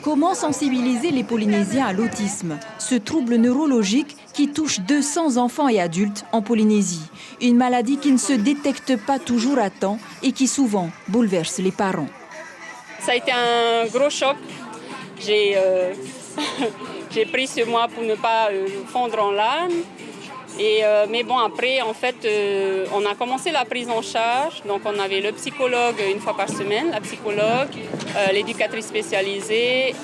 Comment sensibiliser les Polynésiens à l'autisme, ce trouble neurologique qui touche 200 enfants et adultes en Polynésie, une maladie qui ne se détecte pas toujours à temps et qui souvent bouleverse les parents. Ça a été un gros choc. J'ai pris ce mois pour ne pas fondre en larmes. Mais bon, après, en fait, on a commencé la prise en charge. Donc, on avait le psychologue une fois par semaine, la psychologue, l'éducatrice spécialisée,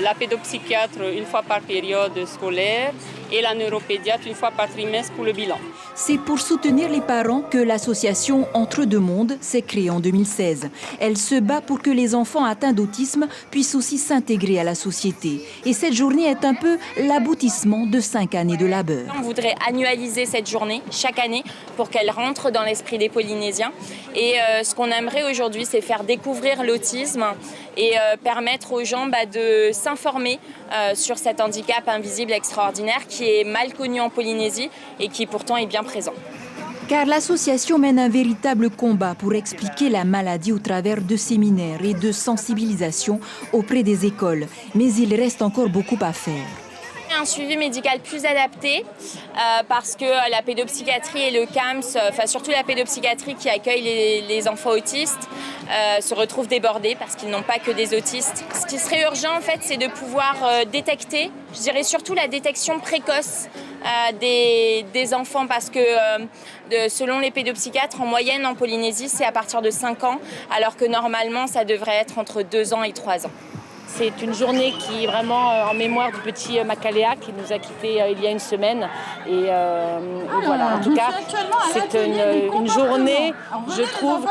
la pédopsychiatre une fois par période scolaire et la neuropédiatre une fois par trimestre pour le bilan. C'est pour soutenir les parents que l'association Entre deux mondes s'est créée en 2016. Elle se bat pour que les enfants atteints d'autisme puissent aussi s'intégrer à la société. Et cette journée est un peu l'aboutissement de 5 années de labeur. On voudrait annualiser cette journée chaque année pour qu'elle rentre dans l'esprit des Polynésiens. Et ce qu'on aimerait aujourd'hui, c'est faire découvrir l'autisme et permettre aux gens de s'informer sur cet handicap invisible extraordinaire qui est mal connu en Polynésie et qui pourtant est bien présent. Car l'association mène un véritable combat pour expliquer la maladie au travers de séminaires et de sensibilisation auprès des écoles. Mais il reste encore beaucoup à faire. Un suivi médical plus adapté parce que la pédopsychiatrie et le CAMS, enfin surtout la pédopsychiatrie qui accueille les enfants autistes, se retrouvent débordés parce qu'ils n'ont pas que des autistes. Ce qui serait urgent en fait, c'est de pouvoir détecter, je dirais surtout la détection précoce des enfants parce que selon les pédopsychiatres, en moyenne en Polynésie, c'est à partir de 5 ans alors que normalement ça devrait être entre 2 ans et 3 ans. C'est une journée qui est vraiment en mémoire du petit Makalea qui nous a quittés il y a une semaine. Et voilà, en tout cas, c'est une journée, je trouve,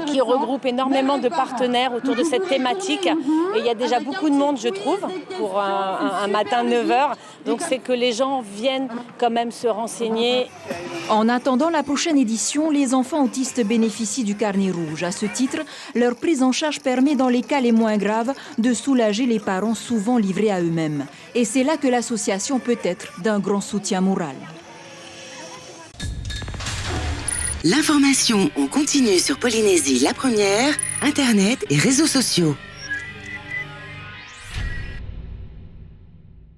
qui regroupe énormément de partenaires autour de cette thématique. Et il y a déjà beaucoup de monde, je trouve, pour un matin 9h. Donc c'est que les gens viennent quand même se renseigner. En attendant la prochaine édition, les enfants autistes bénéficient du carnet rouge. À ce titre, leur prise en charge permet, dans les cas les moins graves, de soulager les parents souvent livrés à eux-mêmes. Et c'est là que l'association peut être d'un grand soutien moral. L'information en continu sur Polynésie la première, Internet et réseaux sociaux.